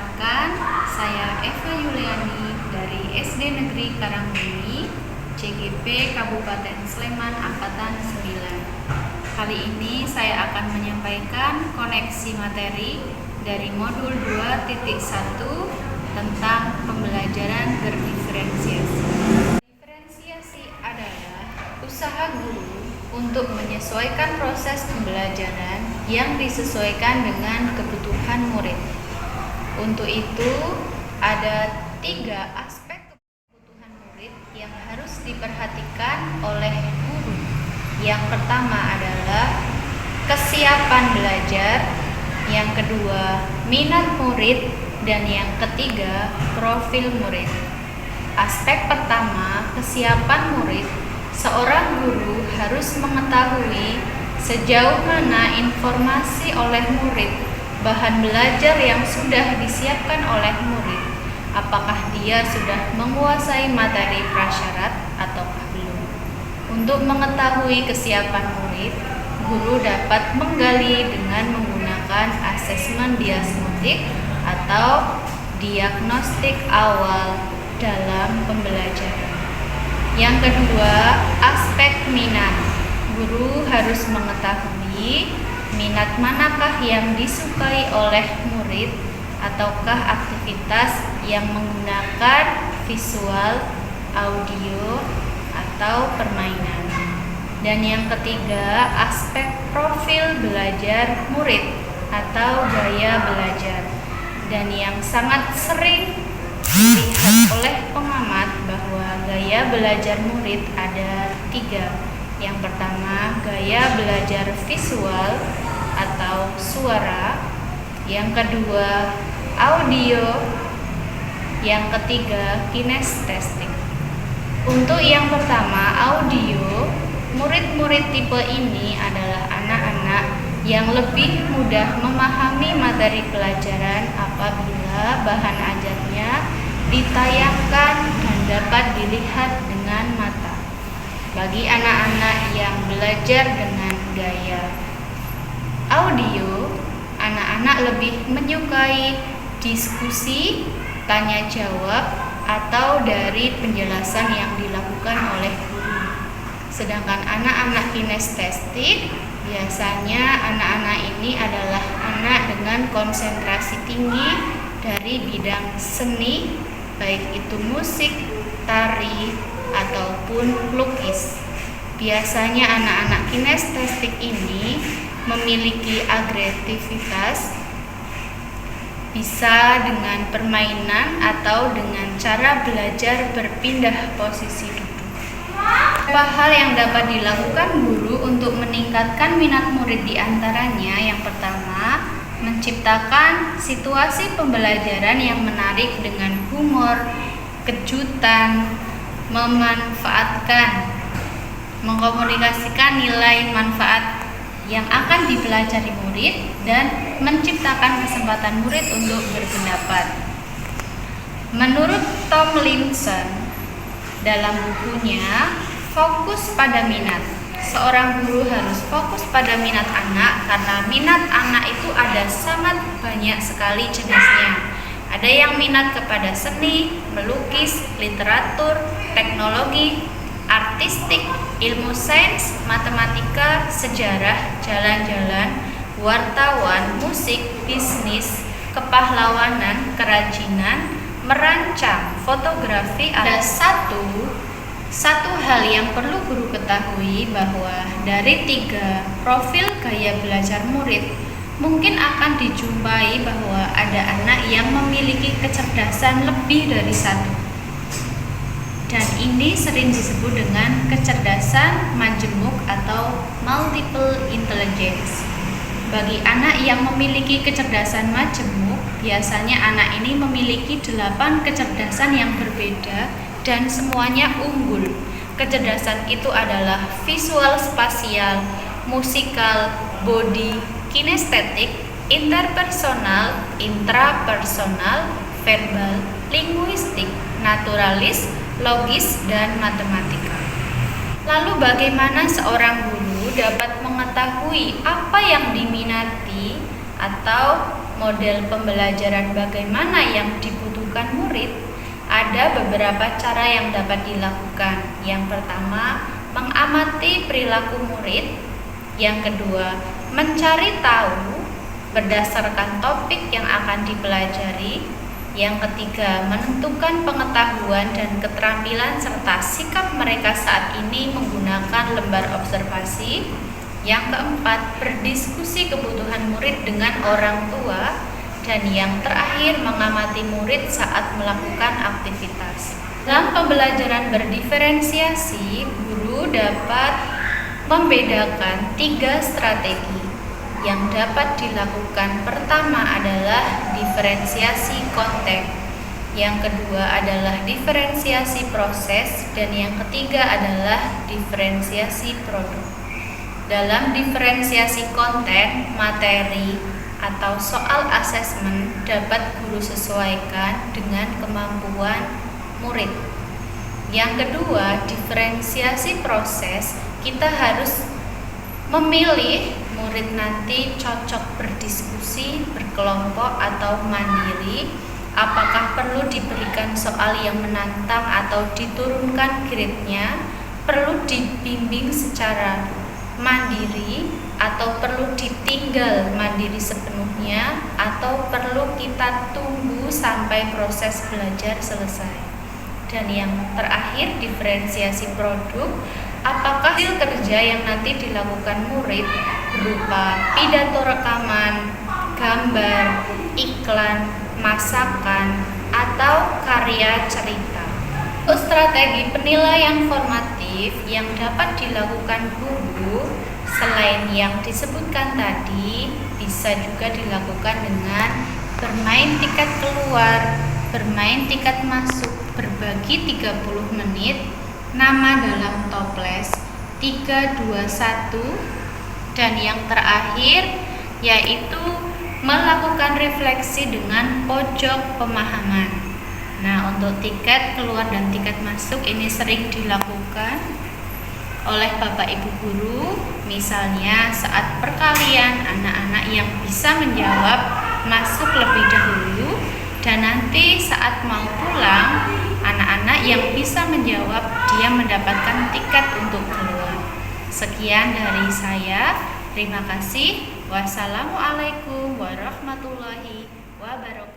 Perkenalkan, saya Eva Yuliani dari SD Negeri Karangbumi, CGP Kabupaten Sleman Angkatan 9. Kali ini saya akan menyampaikan koneksi materi dari modul 2.1 tentang pembelajaran berdiferensiasi. Diferensiasi adalah usaha guru untuk menyesuaikan proses pembelajaran yang disesuaikan dengan kebutuhan murid. Untuk itu, ada 3 aspek kebutuhan murid yang harus diperhatikan oleh guru. Yang pertama adalah kesiapan belajar, yang kedua minat murid, dan yang ketiga profil murid. Aspek pertama, kesiapan murid. Seorang guru harus mengetahui sejauh mana informasi oleh murid, bahan belajar yang sudah disiapkan oleh murid, apakah dia sudah menguasai materi prasyarat ataukah belum. Untuk mengetahui kesiapan murid, guru dapat menggali dengan menggunakan asesmen diagnostik atau diagnostik awal dalam pembelajaran. Yang kedua, aspek minat. Guru harus mengetahui minat manakah yang disukai oleh murid ataukah aktivitas yang menggunakan visual, audio, atau permainan. Dan yang ketiga, aspek profil belajar murid atau gaya belajar. Dan yang sangat sering dilihat oleh pengamat bahwa gaya belajar murid ada 3. Yang pertama, gaya belajar visual atau suara. Yang kedua, audio. Yang ketiga, kinestetik. Untuk yang pertama, audio, murid-murid tipe ini adalah anak-anak yang lebih mudah memahami materi pelajaran apabila bahan ajarnya ditayangkan dan dapat dilihat dengan mata. Bagi anak-anak yang belajar dengan gaya audio, anak-anak lebih menyukai diskusi, tanya jawab, atau dari penjelasan yang dilakukan oleh guru. Sedangkan anak-anak kinestetik, biasanya anak-anak ini adalah anak dengan konsentrasi tinggi dari bidang seni, baik itu musik, tari, ataupun lukis. Biasanya anak-anak kinestetik ini memiliki agresivitas, bisa dengan permainan atau dengan cara belajar berpindah posisi duduk. Beberapa hal yang dapat dilakukan guru untuk meningkatkan minat murid diantaranya, yang pertama, menciptakan situasi pembelajaran yang menarik dengan humor, kejutan, memanfaatkan, mengkomunikasikan nilai manfaat yang akan dipelajari murid, dan menciptakan kesempatan murid untuk berpendapat. Menurut Tomlinson dalam bukunya Fokus pada Minat, seorang guru harus fokus pada minat anak karena minat anak itu ada sangat banyak sekali jenisnya. Ada yang minat kepada seni, melukis, literatur, teknologi, artistik, ilmu sains, matematika, sejarah, jalan-jalan, wartawan, musik, bisnis, kepahlawanan, kerajinan, merancang, fotografi. Ada satu hal yang perlu guru ketahui, bahwa dari 3 profil gaya belajar murid, mungkin akan dijumpai bahwa ada anak yang memiliki kecerdasan lebih dari 1. Dan ini sering disebut dengan kecerdasan majemuk atau multiple intelligence. Bagi anak yang memiliki kecerdasan majemuk, biasanya anak ini memiliki 8 kecerdasan yang berbeda dan semuanya unggul. Kecerdasan itu adalah visual spasial, musikal, body, kinestetik, interpersonal, intrapersonal, verbal, linguistik, naturalis, logis, dan matematika. Lalu bagaimana seorang guru dapat mengetahui apa yang diminati atau model pembelajaran bagaimana yang dibutuhkan murid, ada beberapa cara yang dapat dilakukan. Yang pertama, mengamati perilaku murid. Yang kedua, mencari tahu berdasarkan topik yang akan dipelajari. Yang ketiga, menentukan pengetahuan dan keterampilan serta sikap mereka saat ini menggunakan lembar observasi. Yang keempat, berdiskusi kebutuhan murid dengan orang tua. Dan yang terakhir, mengamati murid saat melakukan aktivitas. Dalam pembelajaran berdiferensiasi, guru dapat membedakan 3 strategi yang dapat dilakukan. Pertama adalah diferensiasi konten, yang kedua adalah diferensiasi proses, dan yang ketiga adalah diferensiasi produk. Dalam diferensiasi konten, materi atau soal asesmen dapat guru sesuaikan dengan kemampuan murid. Yang kedua, diferensiasi proses, kita harus memilih murid nanti cocok berdiskusi, berkelompok atau mandiri. Apakah perlu diberikan soal yang menantang atau diturunkan grade-nya, perlu dibimbing secara mandiri atau perlu ditinggal mandiri sepenuhnya, atau perlu kita tunggu sampai proses belajar selesai. Dan yang terakhir, diferensiasi produk, apakah hasil kerja yang nanti dilakukan murid berupa pidato rekaman, gambar, iklan, masakan, atau karya cerita. Strategi penilaian formatif yang dapat dilakukan guru selain yang disebutkan tadi, bisa juga dilakukan dengan bermain tiket keluar, bermain tiket masuk, berbagi 30 menit, nama dalam toples 321, dan yang terakhir yaitu melakukan refleksi dengan pojok pemahaman. Nah, untuk tiket keluar dan tiket masuk ini sering dilakukan oleh Bapak Ibu guru, misalnya saat perkalian anak-anak yang bisa menjawab masuk lebih dahulu, dan nanti saat mau pulang anak-anak yang bisa menjawab dia mendapatkan tiket untuk keluar. Sekian dari saya, terima kasih. Wassalamualaikum warahmatullahi wabarakatuh.